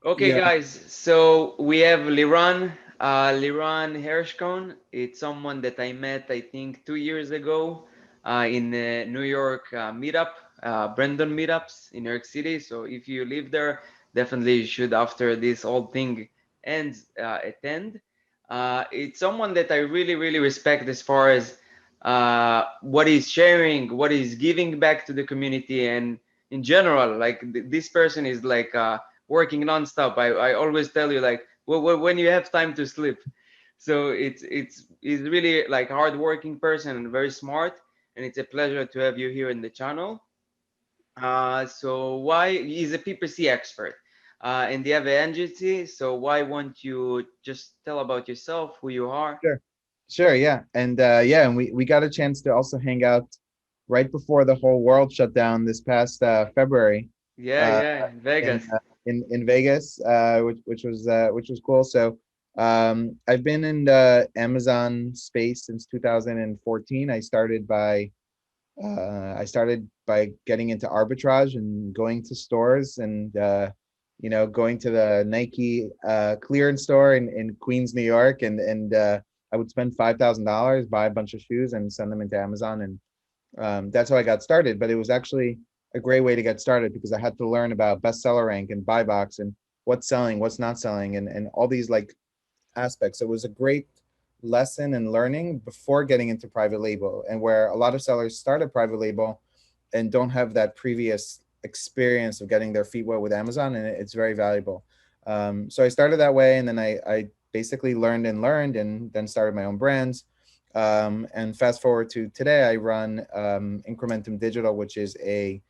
Okay, Yeah, guys. So we have Liran, Liran Hirschkorn. It's someone that I met, I think, 2 years ago in New York meetup, Brandon meetups in New York City. So if you live there, definitely you should, after this whole thing ends, attend. It's someone that I really, really respect as far as what he's sharing, what he's giving back to the community, and in general, like this person is like. Working nonstop. I always tell you like when you have time to sleep. So it's he's really like hardworking person and very smart, and it's a pleasure to have you here in the channel. So why he's a PPC expert, and you have an agency. So why won't you just tell about yourself, who you are? sure. Sure, yeah. And yeah, and we got a chance to also hang out right before the whole world shut down this past February Yeah, uh, yeah, in Vegas. in Vegas, which was cool. So I've been in the Amazon space since 2014. I started by getting into arbitrage and going to stores and going to the Nike clearance store in Queens, New York, and I would spend $5,000, buy a bunch of shoes, and send them into Amazon, and that's how I got started. But it was actually a great way to get started because I had to learn about bestseller rank and buy box and what's selling, what's not selling, and all these like aspects. So it was a great lesson and learning before getting into private label, and where a lot of sellers start a private label and don't have that previous experience of getting their feet wet with Amazon, and it's very valuable. So I started that way, and then I basically learned and then started my own brands. And fast forward to today, I run Incrementum Digital, which is an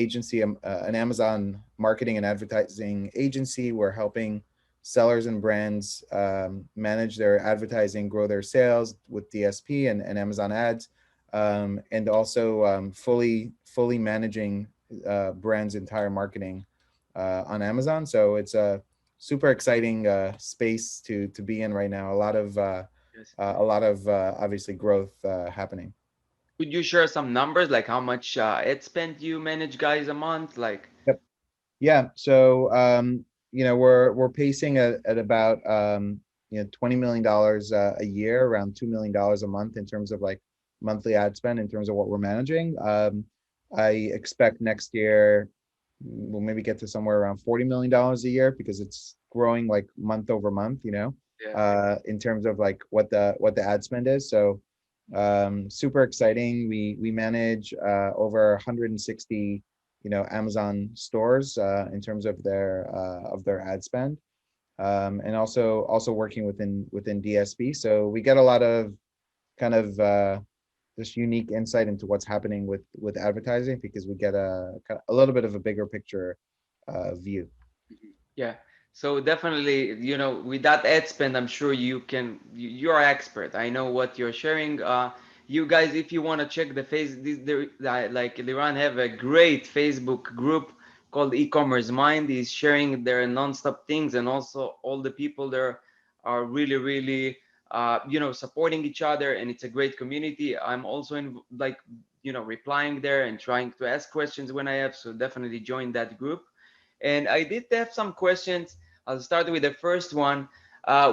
agency, an Amazon marketing and advertising agency. We're helping sellers and brands manage their advertising, grow their sales with DSP and Amazon ads, and also fully managing brands' entire marketing on Amazon. So it's a super exciting space to be in right now. Yes. A lot of obviously growth happening. Could you share some numbers like how much ad spend you manage, guys, a month? Like, Yep. Yeah. So we're pacing at about $20 million a year, around $2 million a month in terms of like monthly ad spend in terms of what we're managing. I expect next year we'll maybe get to somewhere around $40 million a year because it's growing like month over month, yeah. in terms of like what the ad spend is. So super exciting. We manage over 160 Amazon stores in terms of their ad spend, and also working within DSP. So we get a lot of kind of this unique insight into what's happening with advertising because we get a little bit of a bigger picture view. Mhm. Yeah. So definitely, with that ad spend, I'm sure you're expert. I know what you're sharing. You guys, if you want to check the like Liran have a great Facebook group called E-commerce Mind. He's sharing their non-stop things, and also all the people there are really, really, supporting each other, and it's a great community. I'm also in like, replying there and trying to ask questions when I have. So definitely join that group. And I did have some questions. I'll start with the first one,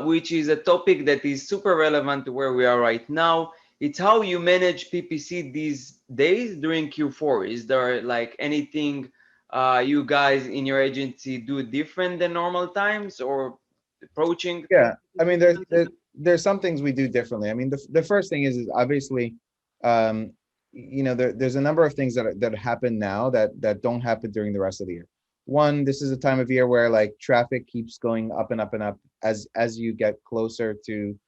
which is a topic that is super relevant to where we are right now. It's how you manage PPC these days during Q4. Is there like anything you guys in your agency do different than normal times or approaching Yeah, I mean, different? there's some things we do differently. I mean, the first thing is obviously, um, there's a number of things that happen now that don't happen during the rest of the year. One, this is a time of year where like traffic keeps going up and up and up as you get closer to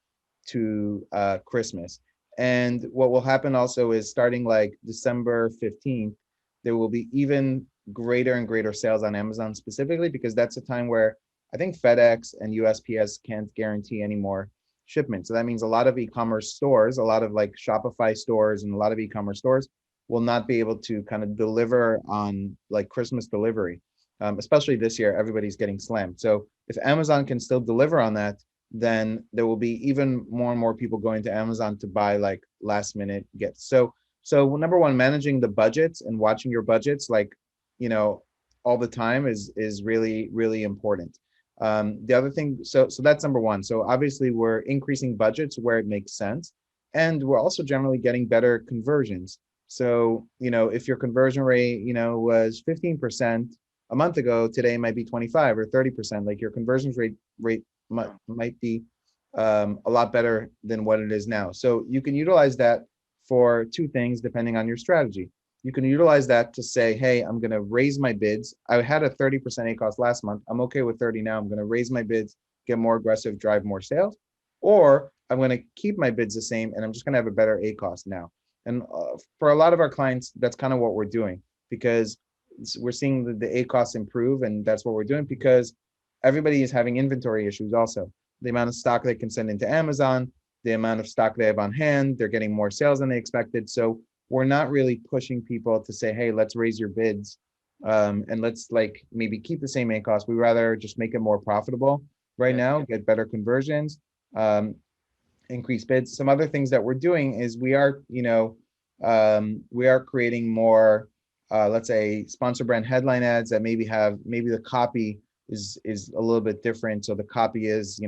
Christmas. And what will happen also is starting like December 15th, there will be even greater and greater sales on Amazon specifically because that's a time where I think FedEx and USPS can't guarantee any more shipments. So that means a lot of e-commerce stores, a lot of like Shopify stores and a lot of e-commerce stores will not be able to kind of deliver on like Christmas delivery. Especially this year, everybody's getting slammed. So if Amazon can still deliver on that, then there will be even more and more people going to Amazon to buy like last minute gifts. So number one, managing the budgets and watching your budgets, like, you know, all the time is really, really important. The other thing, so that's number one. So obviously we're increasing budgets where it makes sense, and we're also generally getting better conversions. So, if your conversion rate, was 15% a month ago, today it might be 25 or 30%. Like your conversions rate might be a lot better than what it is now. So you can utilize that for two things depending on your strategy. You can utilize that to say, hey, I'm going to raise my bids. I had a 30% ACOS last month. I'm okay with 30 now. I'm going to raise my bids, get more aggressive, drive more sales. Or I'm going to keep my bids the same and I'm just going to have a better ACOS now. And for a lot of our clients, that's kind of what we're doing, because we're seeing the ACOS improve, and that's what we're doing because everybody is having inventory issues also. The amount of stock they can send into Amazon, the amount of stock they have on hand, they're getting more sales than they expected. So we're not really pushing people to say, hey, let's raise your bids, and let's like maybe keep the same ACOS. We rather just make it more profitable right Yes. now, get better conversions, um, increase bids. Some other things that we're doing is we are creating more, let's say, sponsor brand headline ads that maybe the copy is a little bit different. So the copy is,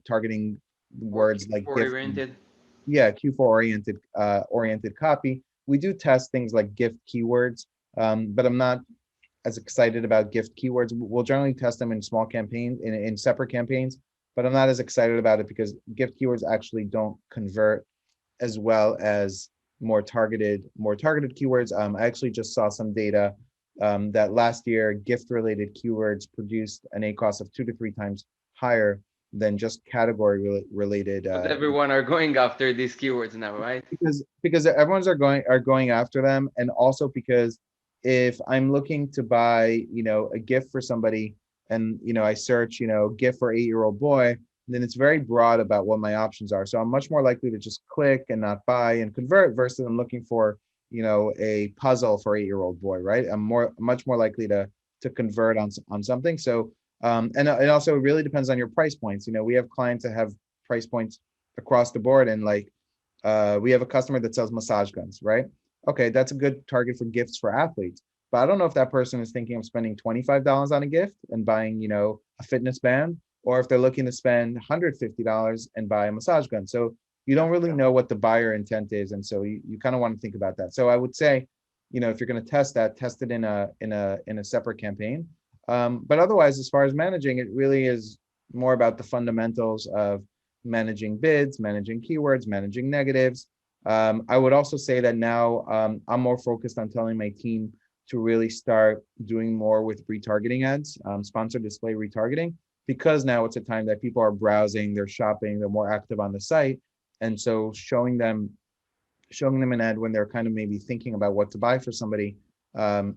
targeting Or words like Q4 gift, oriented. yeah, Q4 oriented copy. We do test things like gift keywords, but I'm not as excited about gift keywords. We'll generally test them in small campaigns, in separate campaigns, but I'm not as excited about it because gift keywords actually don't convert as well as more targeted keywords. I actually just saw some data that last year gift related keywords produced an ACOS of 2 to 3 times higher than just category related, Because everyone are going after these keywords now, right? because everyone's are going after them, and also because if I'm looking to buy, a gift for somebody, and I search, gift for 8-year-old boy, then it's very broad about what my options are. So I'm much more likely to just click and not buy and convert versus I'm looking for, a puzzle for 8-year-old boy, right? Much more likely to convert on something. So and it also really depends on your price points. We have clients that have price points across the board, and like we have a customer that sells massage guns, right? Okay, that's a good target for gifts for athletes. But I don't know if that person is thinking of spending $25 on a gift and buying, a fitness band, or if they're looking to spend $150 and buy a massage gun. So you don't really know what the buyer intent is. And so you kind of want to think about that. So I would say, if you're going to test that, test it in a separate campaign. But otherwise, as far as managing, it really is more about the fundamentals of managing bids, managing keywords, managing negatives. I would also say that now I'm more focused on telling my team to really start doing more with retargeting ads, sponsored display retargeting, because now it's a time that people are browsing, they're shopping, they're more active on the site. And so showing them an ad when they're kind of maybe thinking about what to buy for somebody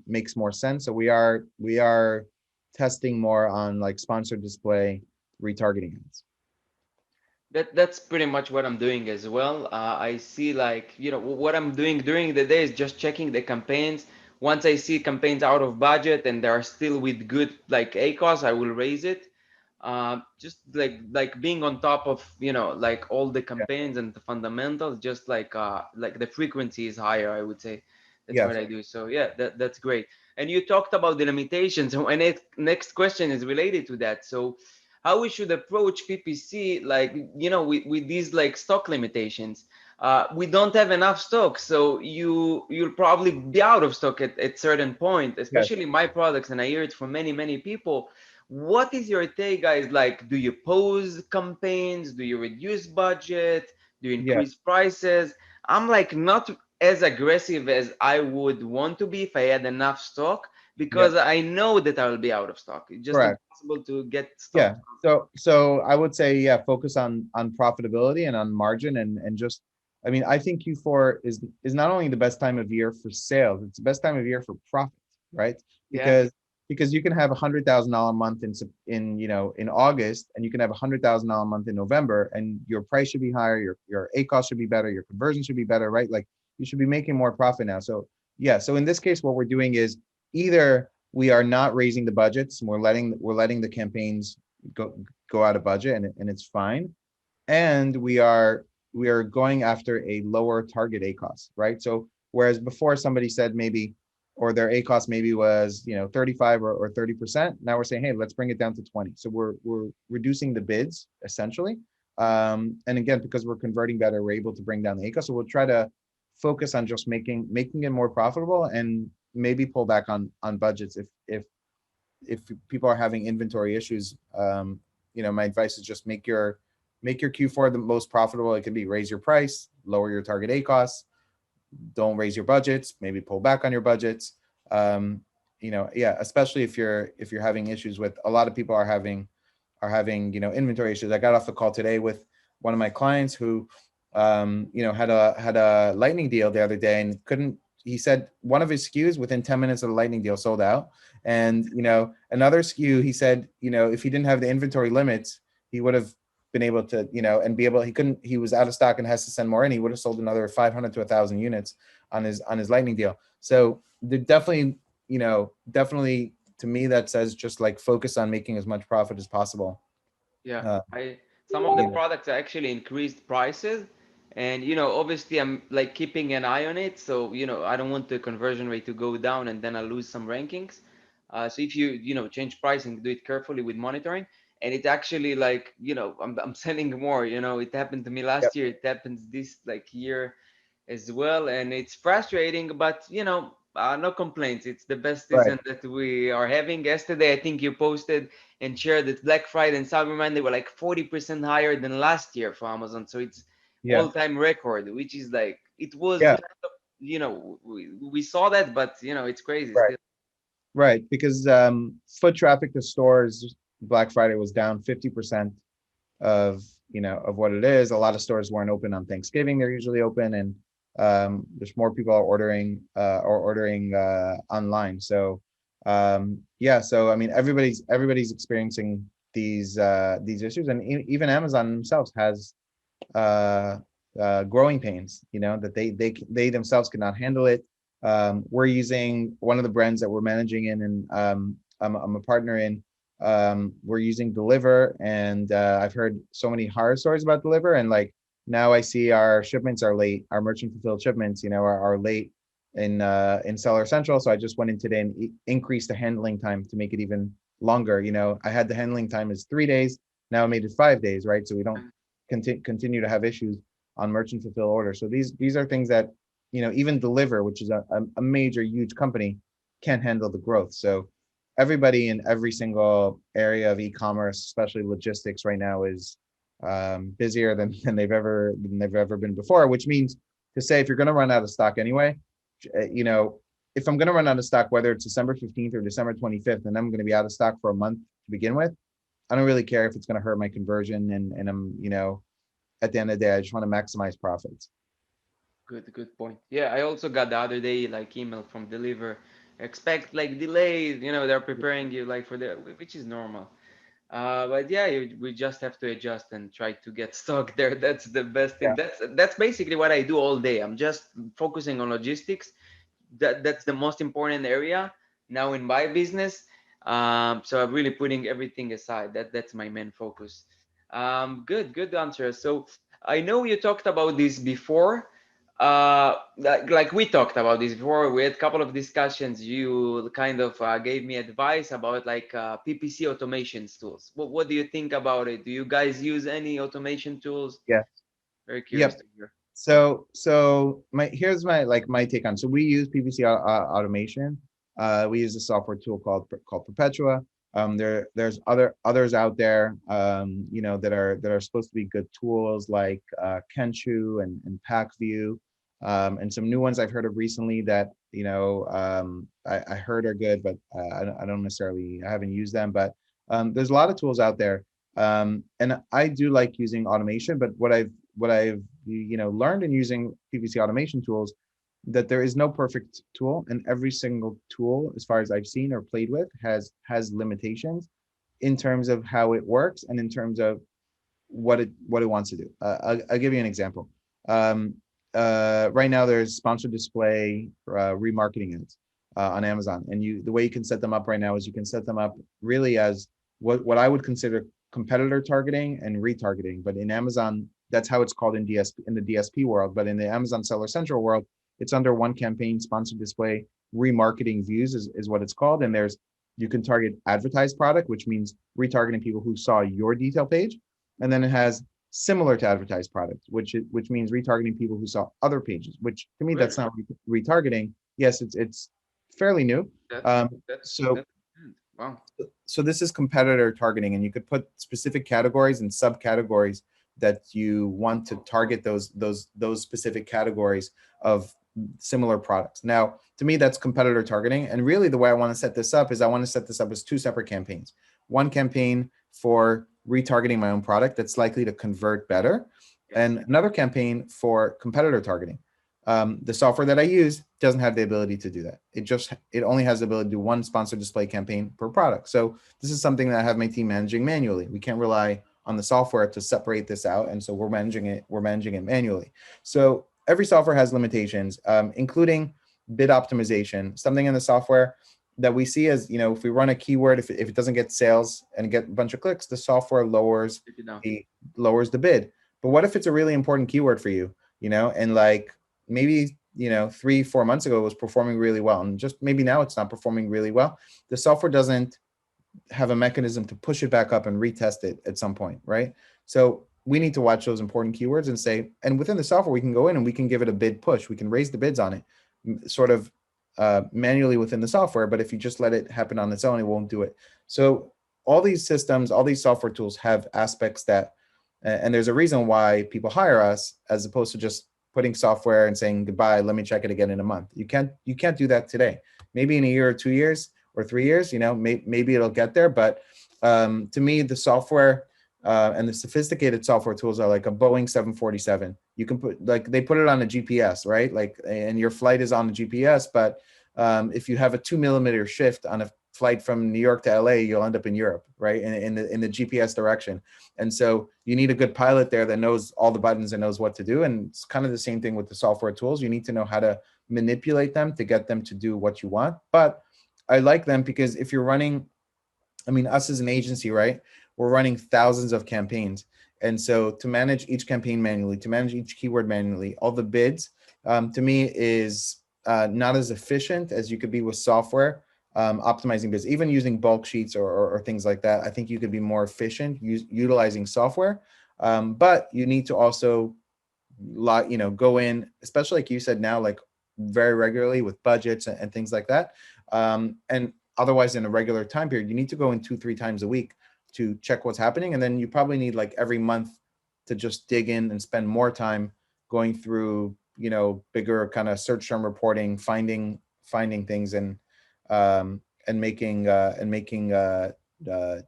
makes more sense. So we are testing more on like sponsored display retargeting ads. That's pretty much what I'm doing as well. I see, like, what I'm doing during the day is just checking the campaigns. Once I see campaigns out of budget and they are still with good like ACOS, I will raise it. Just like being on top of, like all the Yeah. campaigns and the fundamentals, just like the frequency is higher, I would say. That's what Yes. I do. So yeah, that's great. And you talked about the limitations. And my next question is related to that. So how we should approach PPC, like, with these like stock limitations. We don't have enough stock, so you'll probably be out of stock at certain point, Yes. especially my products, and I hear it from many people. What is your take, guys? Like, do you pause campaigns? Do you reduce budget? Do you Yeah. increase prices? I'm like not as aggressive as I would want to be if I had enough stock, Yep. because I know that I will be out of stock. It's just Correct. impossible to get stock. Yeah. So I would say, yeah, focus on profitability and on margin, and just, I mean, I think Q4 is not only the best time of year for sales, it's the best time of year for profit, right? Yeah. Because you can have $100,000 month in August, and you can have $100,000 month in November, and your price should be higher, your ACOS should be better, your conversion should be better, right? Like you should be making more profit now. So yeah, so in this case, what we're doing is either we are not raising the budgets, and we're letting the campaigns go out of budget, and it's fine, and we are going after a lower target ACOS, right? So whereas before somebody said maybe or their ACOS maybe was 35 or 30%. Now we're saying, hey, let's bring it down to 20. So we're reducing the bids essentially. And again, because we're converting better, we're able to bring down the ACOS. So we'll try to focus on just making it more profitable, and maybe pull back on budgets if people are having inventory issues. My advice is just make your Q4 the most profitable it can be. Raise your price, lower your target ACOS, don't raise your budgets, maybe pull back on your budgets. Yeah, especially if you're having issues with, a lot of people are having inventory issues. I got off the call today with one of my clients who had a lightning deal the other day, and couldn't he said one of his SKUs within 10 minutes of the lightning deal sold out. And another SKU, he said, if he didn't have the inventory limits, he would have been able to, and be able, he was out of stock and has to send more in. He would have sold another 500 to 1,000 units on his lightning deal. So they're definitely to me, that says just like focus on making as much profit as possible. Yeah, uh, I some of the you know products actually increased prices, and obviously I'm like keeping an eye on it. So I don't want the conversion rate to go down and then I lose some rankings. So if you change pricing, do it carefully with monitoring. And it actually like I'm selling more. It happened to me yep, last year. It happens this like year as well, and it's frustrating, but no complaints. It's the best right, season that we are having. Yesterday, I think you posted and shared that Black Friday and Cyber Monday were like 40% higher than last year for Amazon. So it's yeah, all-time record, which is like it was yeah, kind of, we saw that, but it's crazy right, still. right, because foot traffic to stores Black Friday was down 50% of what it is. A lot of stores weren't open on Thanksgiving. They're usually open, and there's more people are ordering online. So yeah, so I mean, everybody's experiencing these issues, and even Amazon themselves has uh, growing pains. That they themselves cannot handle it. We're using one of the brands that we're managing in, and I'm a partner in. We're using Deliver, and I've heard so many horror stories about Deliver, and like now I see our shipments are late. Our merchant fulfilled shipments, are late in Seller Central. So I just went in today and increased the handling time to make it even longer. I had the handling time is 3 days. Now I made it 5 days, right? So we don't continue to have issues on merchant fulfill orders. So these are things that even Deliver, which is a major huge company, can't handle the growth. So everybody in every single area of e-commerce, especially logistics, right now is busier than they've ever been before. Which means to say, if you're going to run out of stock anyway, if I'm going to run out of stock, whether it's December 15th or December 25th, and I'm going to be out of stock for a month to begin with, I don't really care if it's going to hurt my conversion, and I'm, at the end of the day, I just want to maximize profits. Good point. Yeah, I also got the other day like email from Deliver. Expect like delays, they're preparing you like for the, which is normal. But yeah, we just have to adjust and try to get stock there. That's the best thing. Yeah. That's basically what I do all day. I'm just focusing on logistics. That's the most important area now in my business. So I'm really putting everything aside. That's my main focus. Good answer. So I know you talked about this before. Like we talked about this before. We had a couple of discussions. You kind of gave me advice about like PPC automation tools. What do you think about it? Do you guys use any automation tools? Yeah. Very curious Yep. to hear. So here's my take on. So we use PPC automation. We use a software tool called Perpetua. There's others out there, that are supposed to be good tools like Kenshu and PackView, and some new ones I've heard of recently that I heard are good, but I don't necessarily, I haven't used them. But there's a lot of tools out there, and I do like using automation. But what I've learned in using PPC automation tools, that there is no perfect tool, and every single tool, as far as I've seen or played with, has limitations in terms of how it works and in terms of what it wants to do. I'll give you an example. Right now, there's sponsored display remarketing ads on Amazon, and the way you can set them up right now is you can set them up really as what I would consider competitor targeting and retargeting. But in Amazon, that's how it's called in the DSP world. But in the Amazon Seller Central world, it's under one campaign, sponsored display remarketing views is what it's called. And there's, you can target advertised product, which means retargeting people who saw your detail page. And then it has similar to advertised product, which means retargeting people who saw other pages, which to me, that's Really? not retargeting. Yes, it's fairly new. That's Um, that's so that's good. Wow. so this is competitor targeting, and you could put specific categories and subcategories that you want to target those specific categories of similar products. Now, to me, that's competitor targeting. And really the way I want to set this up is I want to set this up as two separate campaigns. One campaign for retargeting my own product that's likely to convert better, Yes. and another campaign for competitor targeting. The software that I use doesn't have the ability to do that. It only has the ability to do one sponsored display campaign per product. So this is something that I have my team managing manually. We can't rely on the software to separate this out, and so we're managing it manually. So every software has limitations, including bid optimization. Something in the software that we see as, if we run a keyword, if it doesn't get sales and get a bunch of clicks, the software Take it down. lowers the bid. But what if it's a really important keyword for you, and like maybe 3-4 months ago it was performing really well, and just maybe now it's not performing really well. The software doesn't have a mechanism to push it back up and retest it at some point, right? So we need to watch those important keywords and say, and within the software we can go in and we can give it a bid push. We can raise the bids on it sort of manually within the software, but if you just let it happen on its own, it won't do it. So all these systems, all these software tools have aspects that, and there's a reason why people hire us as opposed to just putting software and saying goodbye, let me check it again in a month. You can't do that today. Maybe in a year or 2 years or 3 years, maybe it'll get there. But to me, the software and the sophisticated software tools are like a Boeing 747. You can put, like, they put it on a GPS, right? Like, and your flight is on the GPS, but if you have a 2 millimeter shift on a flight from New York to LA, you'll end up in Europe, right? In the GPS direction. And so you need a good pilot there that knows all the buttons and knows what to do. And it's kind of the same thing with the software tools. You need to know how to manipulate them to get them to do what you want. But I like them because if you're running, us as an agency, right? We're running thousands of campaigns. And so to manage each campaign manually, to manage each keyword manually, all the bids, to me is not as efficient as you could be with software optimizing bids. Even using bulk sheets or things like that, I think you could be more efficient utilizing software. But you need to also go in, especially like you said now, like very regularly with budgets and things like that. And otherwise, in a regular time period, you need to go in 2-3 times a week to check what's happening. And then you probably need like every month to just dig in and spend more time going through, bigger kind of search term reporting, finding things and making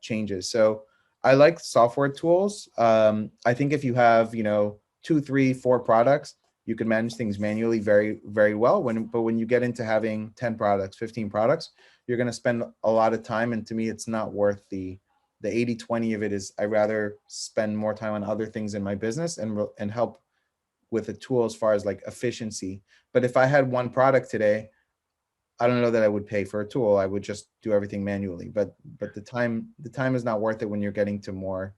changes. So I like software tools. I think if you have, 2, 3, 4 products, you can manage things manually very, very well. But when you get into having 10 products, 15 products, you're going to spend a lot of time. And to me, it's not worth the 80-20 of it. Is I rather spend more time on other things in my business and help with a tool as far as like efficiency. But if I had one product today, I don't know that I would pay for a tool. I would just do everything manually. But the time is not worth it when you're getting to more,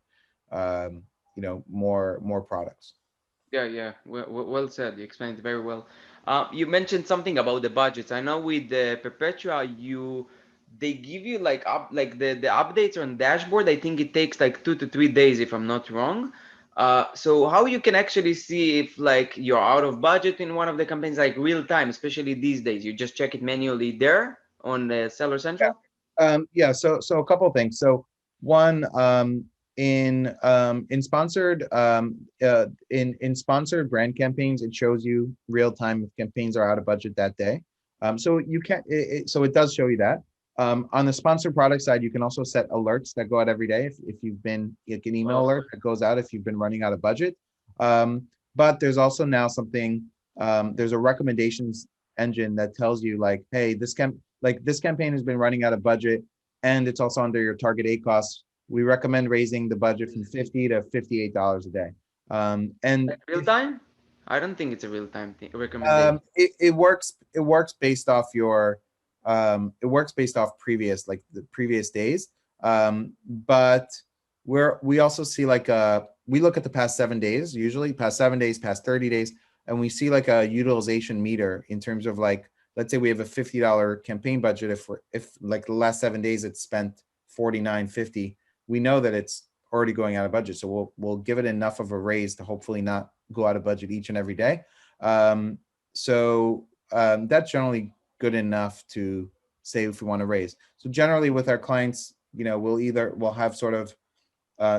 more products. Yeah, yeah. Well said. You explained it very well. You mentioned something about the budgets. I know with the Perpetua, they give you like the updates on dashboard. I think it takes like 2 to 3 days, if I'm not wrong. So how you can actually see if like you're out of budget in one of the campaigns, like real time, especially these days, you just check it manually there on the Seller Central. Yeah. So a couple of things. So one, in sponsored in sponsored brand campaigns, it shows you real time if campaigns are out of budget that day. So you can't. So it does show you that. On the sponsored product side, you can also set alerts that go out every day. If you've been, like, an email Oh, alert that goes out if you've been running out of budget. But there's also now something. There's a recommendations engine that tells you, like, hey, this campaign has been running out of budget, and it's also under your target A costs. We recommend raising the budget from $50 to $58 a day. And like real time? I don't think it's a real time thing, recommendation. it works based off your it works based off previous, like the previous days. But we also see like we look at the past 7 days, usually past 7 days, past 30 days, and we see like a utilization meter in terms of like let's say we have a $50 campaign budget. If like the last 7 days it's spent 49.50, we know that it's already going out of budget. So we'll give it enough of a raise to hopefully not go out of budget each and every day. That's generally good enough to say if we want to raise. So generally with our clients, we'll have sort of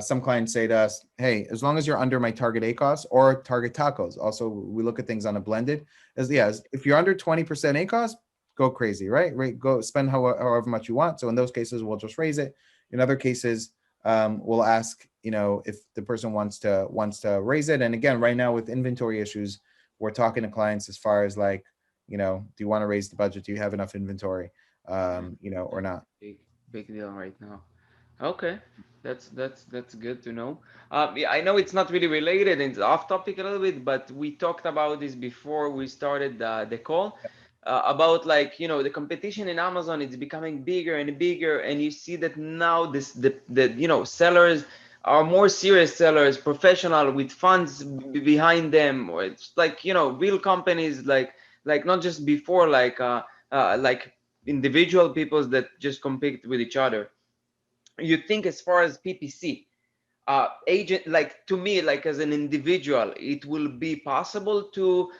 some clients say to us, hey, as long as you're under my target ACOS or target tacos. Also, we look at things on a blended. If you're under 20% ACOS, go crazy, right? Go spend however much you want. So in those cases, we'll just raise it. In other cases, we'll ask, if the person wants to raise it. And again, right now with inventory issues, we're talking to clients as far as like, do you want to raise the budget? Do you have enough inventory, or not? Big deal right now. Okay, that's good to know. Yeah, I know it's not really related and it's off topic a little bit, but we talked about this before we started the call about like the competition in Amazon is becoming bigger and bigger, and you see that now the sellers are more serious sellers, professional with funds behind them, or it's like real companies like not just before like individual peoples that just compete with each other. You think as far as PPC agent, like to me, like as an individual, it will be possible to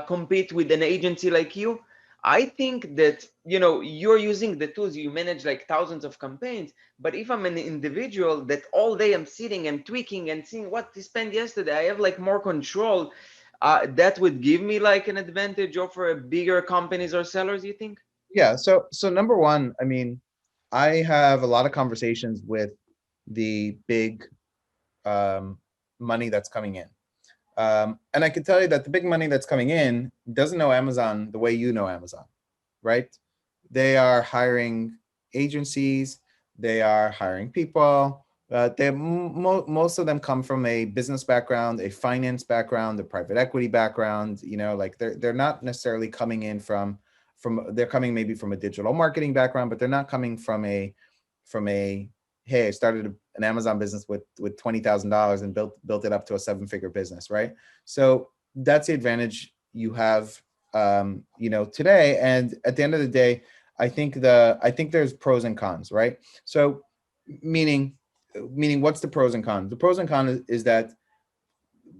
compete with an agency like you? I think that you're using the tools, you manage like thousands of campaigns, but if I'm an individual that all day I'm sitting and tweaking and seeing what to spend yesterday, I have like more control. That would give me like an advantage over bigger companies or sellers, you think? Yeah. So number one, I mean, I have a lot of conversations with the big um, money that's coming in. And I can tell you that the big money that's coming in doesn't know Amazon the way you know Amazon, right? They are hiring agencies, they are hiring people. Most of them come from a business background, a finance background, a private equity background. Like they're not necessarily coming in from they're coming maybe from a digital marketing background, but they're not coming from a hey, I started an Amazon business with $20,000 and built it up to a 7-figure business, right? So that's the advantage you have, today. And at the end of the day, I think there's pros and cons, right? So meaning what's the pros and cons? The pros and cons is that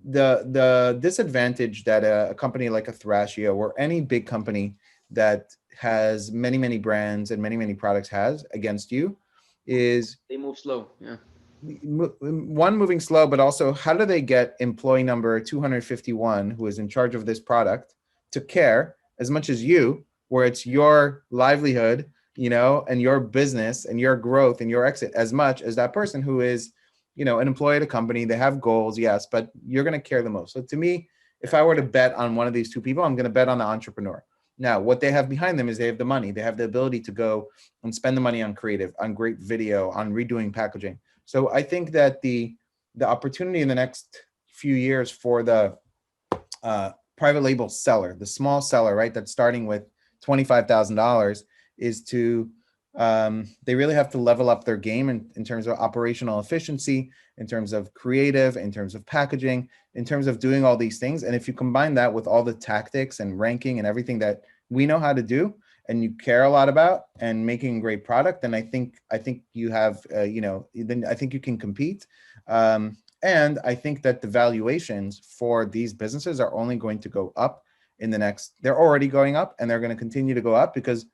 the disadvantage that a company like a Thrashio or any big company that has many brands and many products has against you is They move slow. Yeah. one, moving slow, but also how do they get employee number 251 who is in charge of this product to care as much as you, where it's your livelihood, and your business and your growth and your exit, as much as that person who is, an employee at a company. They have goals, yes, but you're going to care the most. So to me, if I were to bet on one of these two people, I'm going to bet on the entrepreneur. Now, what they have behind them is they have the money. They have the ability to go and spend the money on creative, on great video, on redoing packaging. So I think that the opportunity in the next few years for the private label seller, the small seller, right, that's starting with $25,000, is to they really have to level up their game in terms of operational efficiency, in terms of creative, in terms of packaging, in terms of doing all these things. And if you combine that with all the tactics and ranking and everything that we know how to do, and you care a lot about and making a great product, then I think you have, then I think you can compete. And I think that the valuations for these businesses are only going to go up they're already going up, and they're going to continue to go up because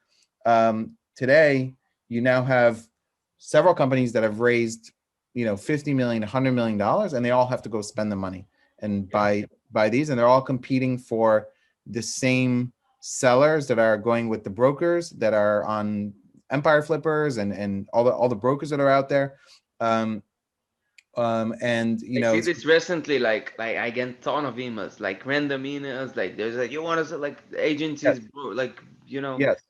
today you now have several companies that have raised, 50 million, $100 million, and they all have to go spend the money and buy these, and they're all competing for the same sellers that are going with the brokers that are on Empire Flippers and all the brokers that are out there. And I see this recently, like I get a ton of emails, like random emails, like there's like you want to like yes, agencies, bro, like yes,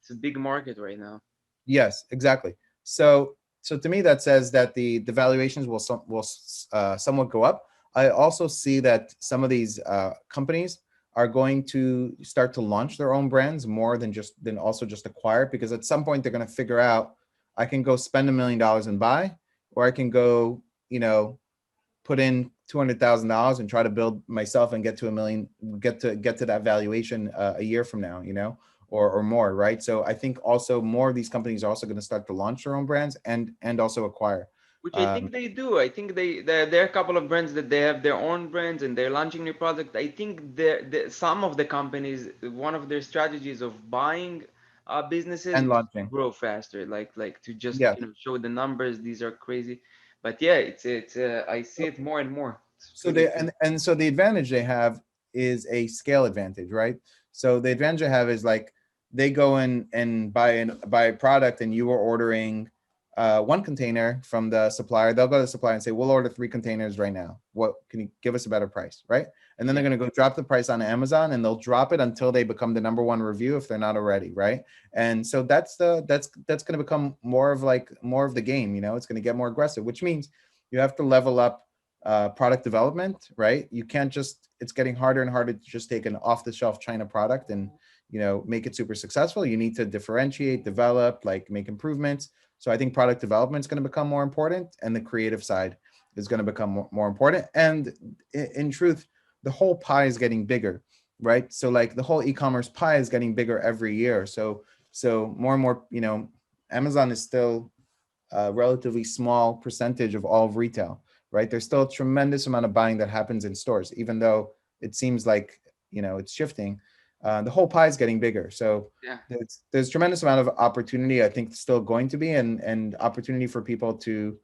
it's a big market right now. yes, exactly. So to me, that says that the valuations will somewhat go up. I also see that some of these companies are going to start to launch their own brands more than also just acquire, because at some point they're going to figure out, I can go spend $1 million and buy, or I can go, put in $200,000 and try to build myself and get to $1 million, get to that valuation a year from now, or more, right? So I think also more of these companies are also going to start to launch their own brands and also acquire. Which I Um, think they do. I think there are a couple of brands that they have their own brands and they're launching new product. I think some of the companies, one of their strategies of buying businesses and is to launching. grow faster, like to just Yeah. show the numbers. These are crazy, but yeah, it's I see it more and more. It's So really they crazy. and so the advantage they have is a scale advantage, right? So the advantage they have is like they go in and buy a product, and you are ordering one container from the supplier. They'll go to the supplier and say, "We'll order 3 containers right now. What can you give us a better price?" Right? And then they're Yeah, going to go drop the price on Amazon, and they'll drop it until they become the number one review if they're not already, right? And so that's going to become more of the game. It's going to get more aggressive, which means you have to level up product development, right? You can't just, it's getting harder and harder to just take an off the shelf China product and, make it super successful. You need to differentiate, develop, like make improvements. So I think product development is going to become more important, and the creative side is going to become more important. And in truth, the whole pie is getting bigger, right? So like the whole e-commerce pie is getting bigger every year. So more and more, Amazon is still a relatively small percentage of all of retail, right? There's still a tremendous amount of buying that happens in stores, even though it seems like it's shifting. The whole pie is getting bigger, so yeah, there's tremendous amount of opportunity. I think still going to be, and opportunity for people to,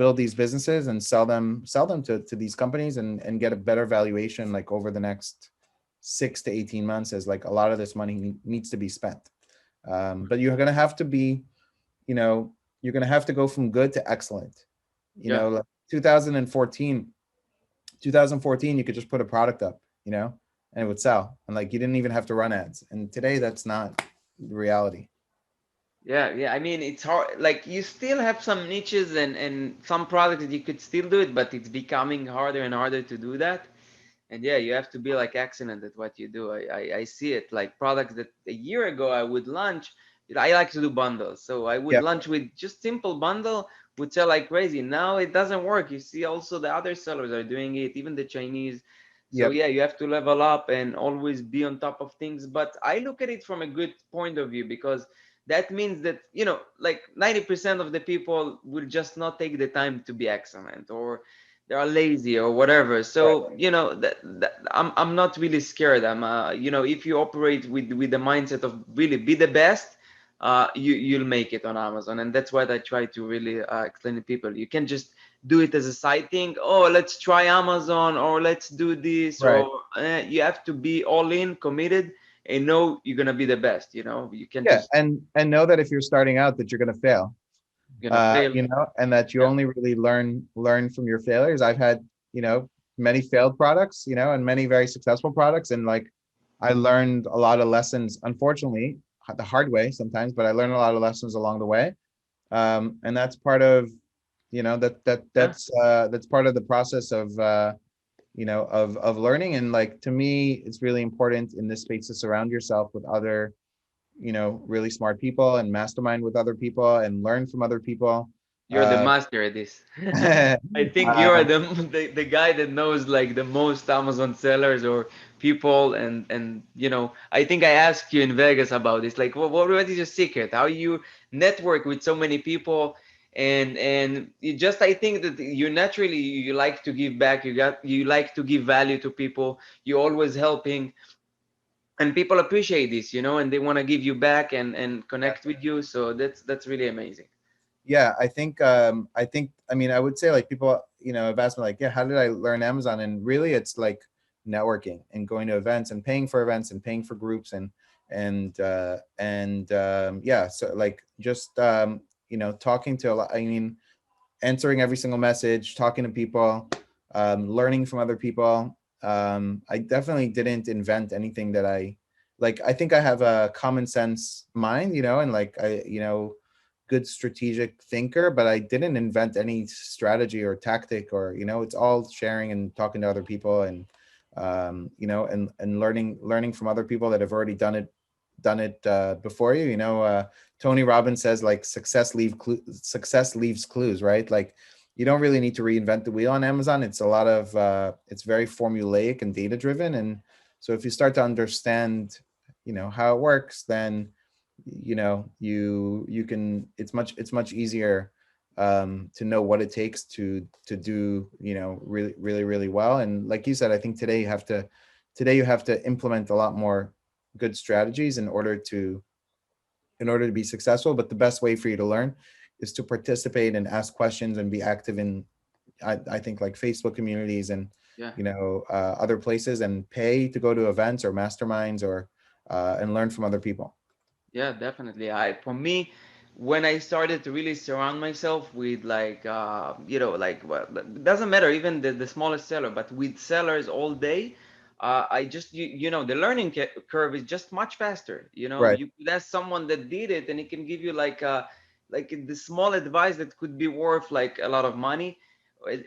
build these businesses and sell them to these companies and get a better valuation like over the next 6 to 18 months, as like a lot of this money needs to be spent. But you're going to have to be you know, you're going to have to go from good to excellent. yeah. Like 2014, you could just put a product up, and it would sell. And like you didn't even have to run ads. And today that's not the reality. Yeah, yeah. I mean, it's hard. Like you still have some niches and some products that you could still do it, but it's becoming harder and harder to do that. And yeah, you have to be like excellent at what you do. I see it like products that a year ago I would launch. I like to do bundles, so I would Yep. launch with just simple bundle, would sell like crazy. Now it doesn't work. You see, also the other sellers are doing it, even the Chinese. So Yep. yeah, you have to level up and always be on top of things. But I look at it from a good point of view because that means that like 90% of the people will just not take the time to be excellent, or they are lazy or whatever. Right. So that I'm not really scared. I'm if you operate with the mindset of really be the best, you'll make it on Amazon. And that's what I try to really explain to people. You can just do it as a side thing. Oh, let's try Amazon, or let's do this, Right. or you have to be all in, committed, and know you're gonna be the best. You can Yeah. just And know that if you're starting out that you're going to fail, gonna fail. and that you Yeah, only really learn from your failures. I've had, many failed products, and many very successful products. And like, I learned a lot of lessons, unfortunately, the hard way sometimes, but I learned a lot of lessons along the way. And that's part of, yeah. that's part of the process of learning. And like, to me, it's really important in this space to surround yourself with other, really smart people, and mastermind with other people and learn from other people. You're the Uh, master at this. I think you're um, the guy that knows like the most Amazon sellers or people, and I think I asked you in Vegas about this. Like, what is your secret? How you network with so many people? And you just, I think that you naturally, you like to give back. You like to give value to people. You're always helping, and people appreciate this, and they want to give you back and connect with you. So that's really amazing. yeah, I mean, I would say like people, have asked me like, yeah, how did I learn Amazon? And really it's like networking and going to events and paying for events and paying for groups and yeah, so like just talking to a lot. I mean, answering every single message, talking to people, learning from other people. I definitely didn't invent anything that I think I have a common sense mind, and like good strategic thinker, but I didn't invent any strategy or tactic, or, it's all sharing and talking to other people, and learning from other people that have already done it before you. Tony Robbins says like success leaves clues, right? Like you don't really need to reinvent the wheel on Amazon. It's a lot of it's very formulaic and data driven. And so if you start to understand how it works, then you can, it's much easier to know what it takes to do really really really well. And like you said, I think today you have to implement a lot more good strategies in order to be successful. But the best way for you to learn is to participate and ask questions and be active in, I think, like Facebook communities and Yeah. other places, and pay to go to events or masterminds or and learn from other people. Yeah, definitely. For me, when I started to really surround myself with like, like, well, it doesn't matter, even the smallest seller, but with sellers all day, I just, the learning curve is just much faster. Right. You could ask someone that did it, and it can give you like the small advice that could be worth like a lot of money,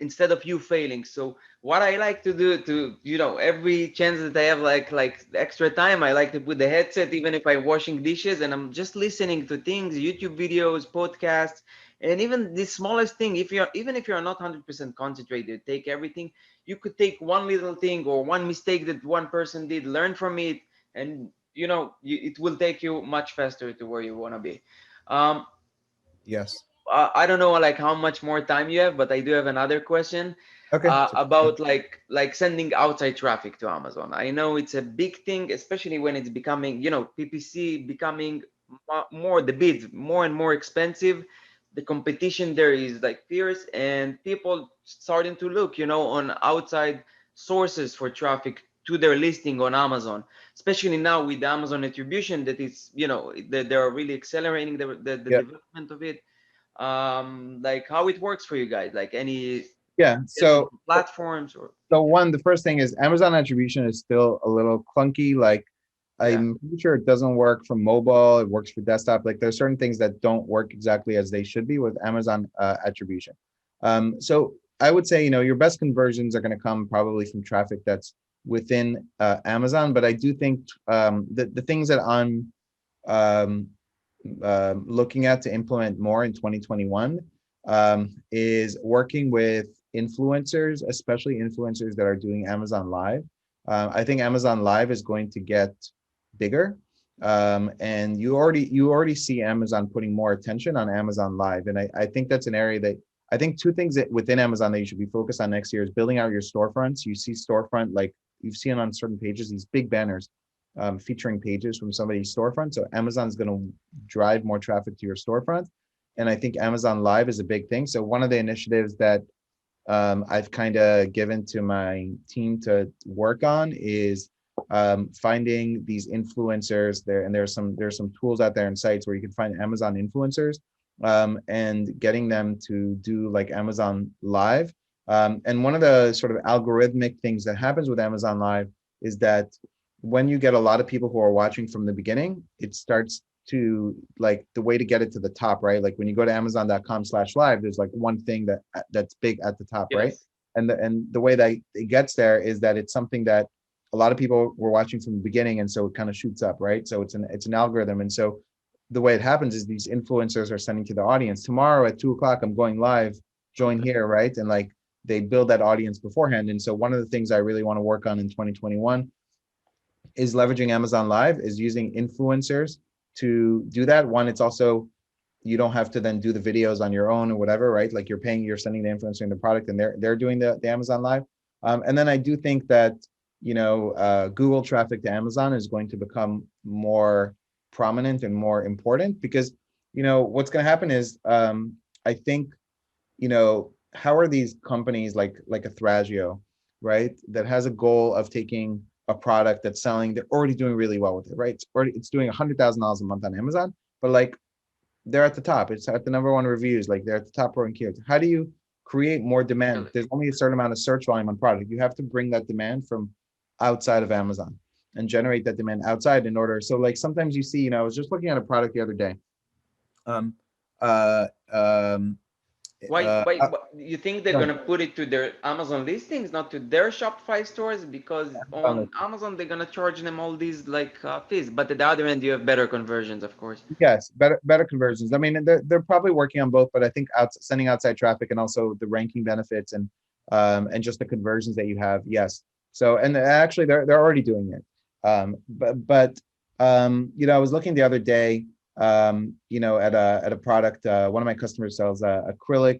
instead of you failing. So what I like to do, to every chance that I have, like extra time, I like to put the headset even if I'm washing dishes, and I'm just listening to things, YouTube videos, podcasts, and even the smallest thing. If you're not 100% concentrated, take everything. You could take one little thing or one mistake that one person did, learn from it, and it will take you much faster to where you want to be. Um, Yes. I don't know like how much more time you have, but I do have another question Okay. about like sending outside traffic to Amazon. I know it's a big thing, especially when it's becoming, PPC becoming more, the bids more and more expensive. The competition there is like fierce, and people starting to look, on outside sources for traffic to their listing on Amazon, especially now with the Amazon attribution that is, they are really accelerating the Yeah. development of it. Like how it works for you guys, like any Yeah. suggestion So for platforms or the first thing is Amazon attribution is still a little clunky. Like, yeah. I'm pretty sure it doesn't work for mobile. It works for desktop. Like, there's certain things that don't work exactly as they should be with Amazon attribution. So I would say, your best conversions are going to come probably from traffic that's within Amazon. But I do think the things that I'm um, looking at to implement more in 2021 is working with influencers, especially influencers that are doing Amazon Live. I think Amazon Live is going to get bigger, and you already see Amazon putting more attention on Amazon Live, and I think that's an area that I think two things that within Amazon that you should be focused on next year is building out your storefronts. You see storefront, like you've seen on certain pages, these big banners featuring pages from somebody's storefront. So Amazon's going to drive more traffic to your storefront. And I think Amazon Live is a big thing. So one of the initiatives that I've kind of given to my team to work on is finding these influencers there. And there's some tools out there and sites where you can find Amazon influencers and getting them to do like Amazon Live. And one of the sort of algorithmic things that happens with Amazon Live is that when you get a lot of people who are watching from the beginning, it starts to, like, the way to get it to the top, right? Like when you go to amazon.com/live, there's like one thing that's big at the top, right? Yes. And the way that it gets there is that it's something that a lot of people were watching from the beginning, and so it kind of shoots up, right? So it's an algorithm. And so the way it happens is these influencers are sending to the audience, tomorrow at 2 o'clock I'm going live, join Okay. here, right? And like they build that audience beforehand. And so one of the things I really want to work on in 2021 is leveraging Amazon Live, is using influencers to do that. One, it's also, you don't have to then do the videos on your own or whatever, right? Like you're sending the influencer in the product, and they're doing the Amazon Live. And then I do think that Google traffic to Amazon is going to become more prominent and more important, because what's going to happen is I think how are these companies like a Thrasio, right, that has a goal of taking a product that's selling, they're already doing really well with it, right? It's doing $100,000 a month on Amazon, but like they're at the top, it's at the number one reviews, like they're at the top ranking keywords. How do you create more demand? Really. There's only a certain amount of search volume on product. You have to bring that demand from outside of Amazon and generate that demand outside in order. So like sometimes you see, I was just looking at a product the other day. Um, uh, um, Why you think they're gonna put it to their Amazon listings, not to their Shopify stores? Because on Amazon they're gonna charge them all these like fees, but at the other end you have better conversions, of course. Yes, better conversions. I mean, they're probably working on both, but I think sending outside traffic and also the ranking benefits and just the conversions that you have. Yes. So, and actually they're already doing it. But I was looking the other day, at a product. One of my customers sells acrylic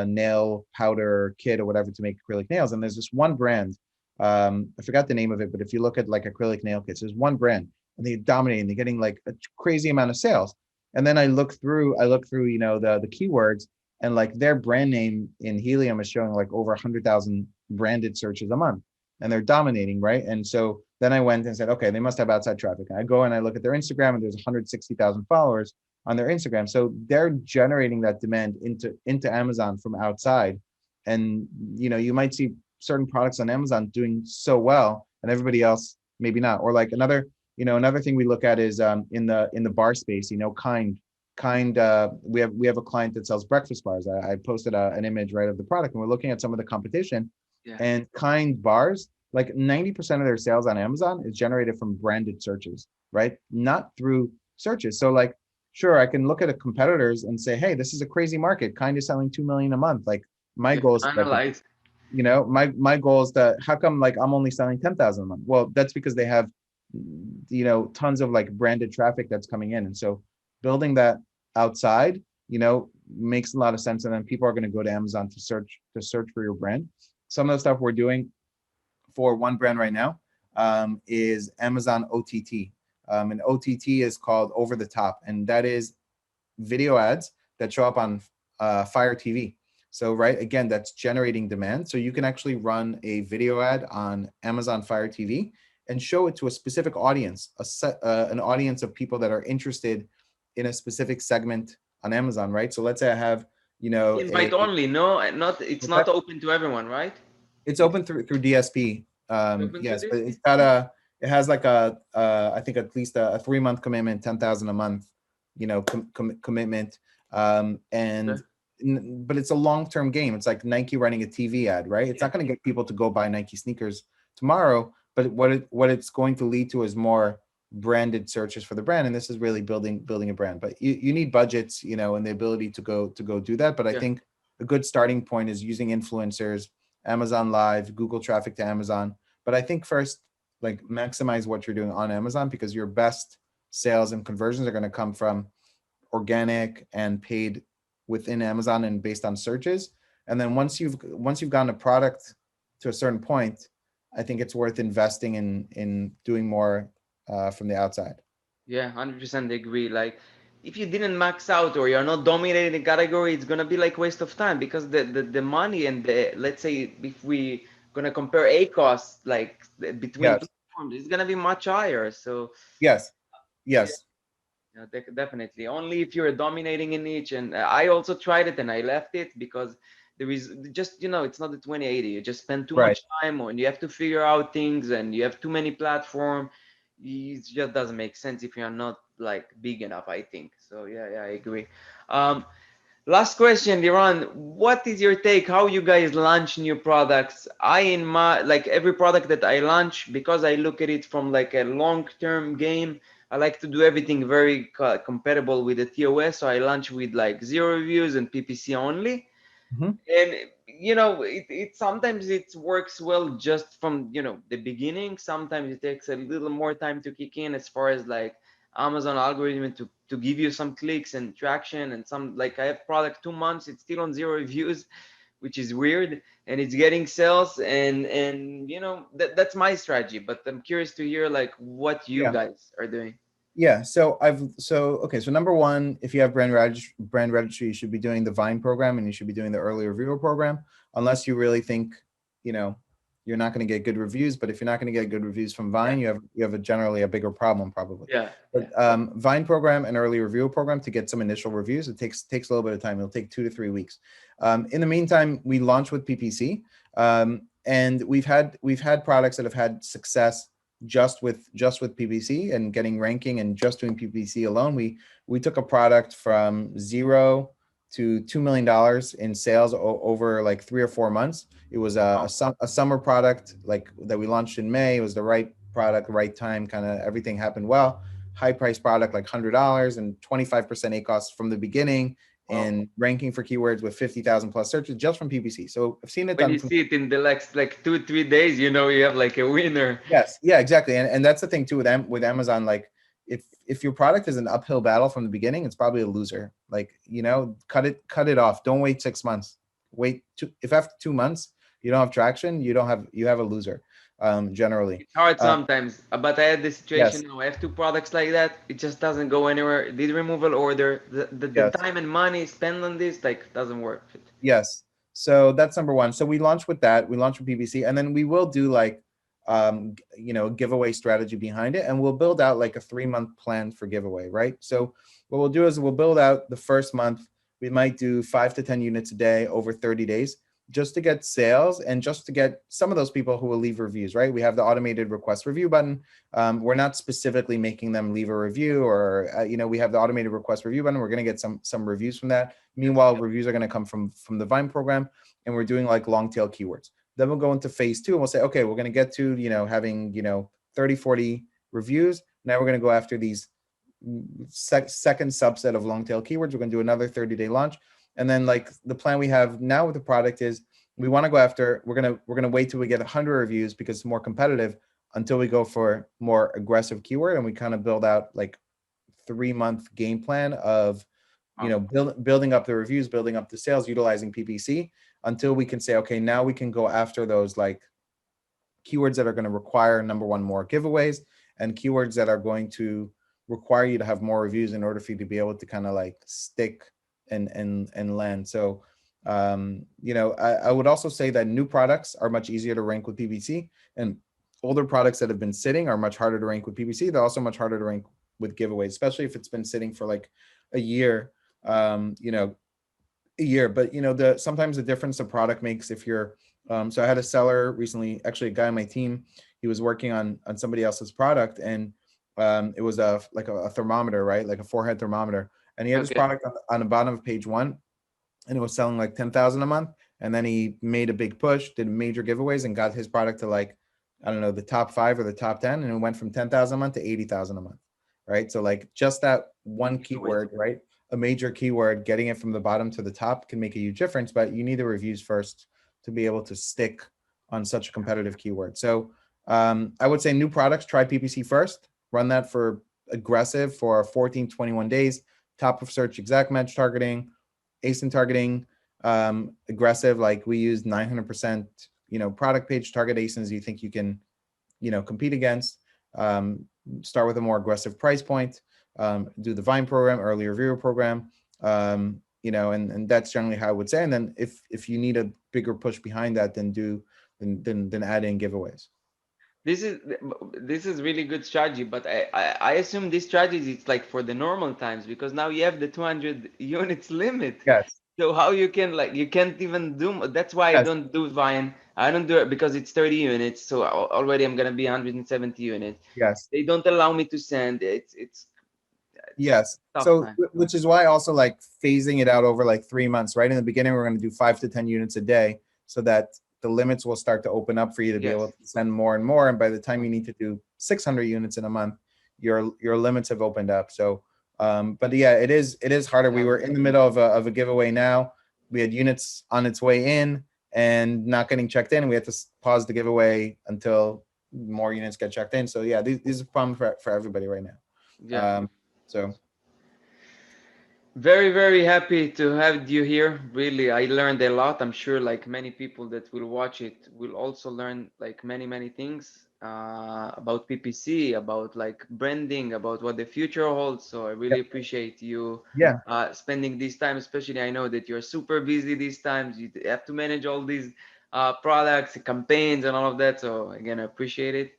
nail powder kit or whatever to make acrylic nails, and there's this one brand. I forgot the name of it, but if you look at like acrylic nail kits, there's one brand, and they're dominating. They're getting like a crazy amount of sales. And then I look through, the keywords, and like their brand name in Helium is showing like over 100,000 branded searches a month, and they're dominating, right? And so then I went and said, okay, they must have outside traffic. And I go and I look at their Instagram, and there's 160,000 followers on their Instagram. So they're generating that demand into Amazon from outside. And you might see certain products on Amazon doing so well, and everybody else maybe not. Or like another thing we look at is in the bar space. We have a client that sells breakfast bars. I posted an image, right, of the product, and we're looking at some of the competition. Yeah. And Kind bars, like 90% of their sales on Amazon is generated from branded searches, right? Not through searches. So like, sure, I can look at a competitors and say, hey, this is a crazy market. Kind of selling 2 million a month. Like my Yeah. goal is like, Analyze. my goal is that how come like I'm only selling 10,000 a month? Well, that's because they have, tons of like branded traffic that's coming in. And so building that outside, makes a lot of sense. And then people are going to go to Amazon to search for your brand. Some of the stuff we're doing for one brand right now is Amazon OTT. And OTT is called Over the Top, and that is video ads that show up on Fire TV. So, right, again, that's generating demand. So you can actually run a video ad on Amazon Fire TV and show it to a specific audience, an audience of people that are interested in a specific segment on Amazon, right? So let's say I have, Invite only. No, not. It's not open to everyone, right? it's open through DSP. Open to Yes, but this? it has like I think at least a 3-month commitment, 10,000 a month, commitment. Okay. But it's a long-term game. It's like Nike running a TV ad, right? It's Yeah. not going to get people to go buy Nike sneakers tomorrow, but what it's going to lead to is more branded searches for the brand. And this is really building a brand. But you need budgets, and the ability to go do that. But I Yeah. think a good starting point is using influencers, Amazon Live, Google traffic to Amazon. But I think first, like, maximize what you're doing on Amazon, because your best sales and conversions are going to come from organic and paid within Amazon and based on searches. And then once you've gotten a product to a certain point, I think it's worth investing in doing more from the outside. Yeah, 100% agree. Like, if you didn't max out or you're not dominating the category, it's gonna be like waste of time, because the money and the, let's say, if we gonna compare a cost like between Yes, platforms, it's gonna be much higher. So yes, yeah, yes, yeah, definitely. Only if you're dominating in each. And I also tried it and I left it because there is just, it's not the 2080. You just spend too right. much time on, you have to figure out things and you have too many platforms. It just doesn't make sense if you're not like big enough, I think. So yeah, I agree. Um, Last question, Liran. What is your take? How you guys launch new products? I, in my, like, every product that I launch, because I look at it from like a long-term game, I like to do everything very compatible with the TOS. So I launch with like 0 reviews and PPC only. Mhm. And it sometimes it works well just from the beginning. Sometimes it takes a little more time to kick in, as far as like Amazon algorithm to give you some clicks and traction. And some, like, I have product 2 months, it's still on 0 reviews, which is weird, and it's getting sales. And that's my strategy. But I'm curious to hear like what you Yeah. guys are doing. Yeah, so number one, if you have brand registry, you should be doing the Vine program, and you should be doing the early reviewer program, unless you really think, you know, you're not going to get good reviews. But if you're not going to get good reviews from Yeah, Vine, you have generally a bigger problem probably. yeah, But yeah. Vine program and early reviewer program, to get some initial reviews, it takes a little bit of time. It'll take 2 to 3 weeks. In the meantime, we launched with PPC, and we've had products that have had success just with PPC and getting ranking and just doing PPC alone. We took a product from 0 to $2 million in sales over like 3 or 4 months. It was a summer product like that we launched in May. It was the right product, right time, kind of everything happened well. High price product, like $100 and 25% ACOS from the beginning, Wow. and ranking for keywords with 50,000 plus searches just from PPC. So I've seen it When done you from. see it in the next like 2 3 days, you have like a winner. Yes, yeah, exactly. And that's the thing too with Amazon. Like, if your product is an uphill battle from the beginning, it's probably a loser. Like, cut it off. Don't wait 6 months. If after 2 months you don't have traction, you have a loser, generally. It's hard Uh, sometimes, but I had this yes, situation now. I have two products like that. It just doesn't go anywhere. Did removal order. The yes. time and money spent on this like doesn't work. Yes. So that's number one. So we launched with that. We launched with PPC, and then we will do like, giveaway strategy behind it, and we'll build out like a 3-month plan for giveaway, right? So what we'll do is we'll build out the first month. We might do 5 to 10 units a day over 30 days, just to get sales and just to get some of those people who will leave reviews, right? We have the automated request review button. We're not specifically making them leave a review, or we have the automated request review button. We're going to get some reviews from that. Meanwhile, reviews are going to come from the Vine program, and we're doing like long tail keywords. Then we'll go into phase 2, and we'll say, okay, we're going to get to having 30, 40 reviews. Now we're going to go after these second subset of long tail keywords. We're going to do another 30-day launch, and then like the plan we have now with the product is we want to go after. We're gonna wait till we get 100 reviews because it's more competitive, until we go for more aggressive keyword, and we kind of build out like 3-month game plan of building up the reviews, building up the sales, utilizing PPC, until we can say, okay, now we can go after those like keywords that are going to require, number one, more giveaways, and keywords that are going to require you to have more reviews in order for you to be able to kind of like stick and land. So I would also say that new products are much easier to rank with PPC, and older products that have been sitting are much harder to rank with PPC. They're also much harder to rank with giveaways, especially if it's been sitting for like a year. A year, but sometimes the difference a product makes, if you're so I had a seller recently, actually a guy on my team, he was working on somebody else's product, and it was a thermometer, right? Like a forehead thermometer. And he had his Okay. product on the bottom of page 1, and it was selling like 10,000 a month. And then he made a big push, did major giveaways, and got his product to like, I don't know, the top 5 or the top 10, and it went from 10,000 a month to 80,000 a month, right? So like just that one keyword, right? A major keyword, getting it from the bottom to the top can make a huge difference, but you need the reviews first to be able to stick on such a competitive keyword. So I would say new products, try PPC first, run that for aggressive for 14, 21 days, top of search, exact match targeting, ASIN targeting, aggressive, like we use 900%, product page target ASINs you think you can, compete against. Start with a more aggressive price point, do the Vine program, early reviewer program, and that's generally how I would say. And then if you need a bigger push behind that, then add in giveaways. This is this is really good strategy, but I assume this strategy is like for the normal times, because now you have the 200 units limit. Yes. So how you can, like, you can't even do. That's why I Yes. don't do Vine. I don't do it because it's 30 units. So already I'm gonna be 170 units. Yes. They don't allow me to send. It's Yes. tough So time. which is why also like phasing it out over like 3 months, right? In the beginning, we're going to do 5 to 10 units a day, so that the limits will start to open up for you to be able Yes. to send more and more. And by the time you need to do 600 units in a month, your limits have opened up. So, but yeah, it is harder. We were in the middle of a giveaway now. We had units on its way in and not getting checked in. We had to pause the giveaway until more units get checked in. So yeah, these are problems for everybody right now. Yeah. So Very, very happy to have you here. Really, I learned a lot. I'm sure like many people that will watch it will also learn like many, many things about PPC, about like branding, about what the future holds. So I yeah, really appreciate you yeah. spending this time, especially I know that you're super busy these times. You have to manage all these products, campaigns, and all of that. So again, I appreciate it.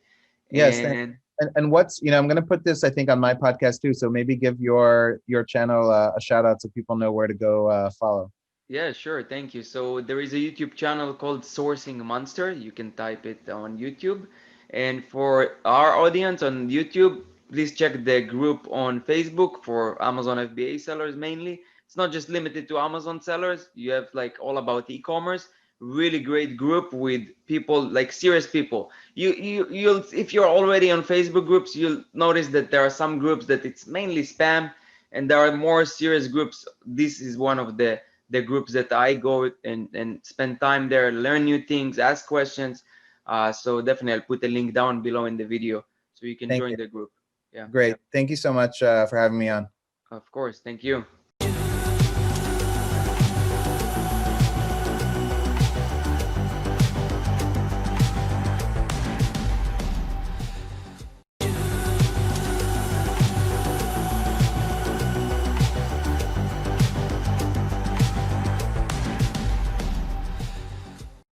Yes, And and what's I'm going to put this, I think, on my podcast too. So maybe give your channel a shout out so people know where to go follow. yeah, sure. Thank you. So there is a YouTube channel called Sourcing Monster. You can type it on YouTube. And for our audience on YouTube, please check the group on Facebook for Amazon FBA sellers mainly. It's not just limited to Amazon sellers. You have like all about e-commerce. Really great group with people, like serious people. You'll, if you're already on Facebook groups, you'll notice that there are some groups that it's mainly spam, and there are more serious groups. This is one of the groups that I go and spend time there, learn new things, ask questions. So definitely I'll put a link down below in the video so you can Thank join you. the group. Yeah, Great. Thank you so much for having me on. of course. Thank you.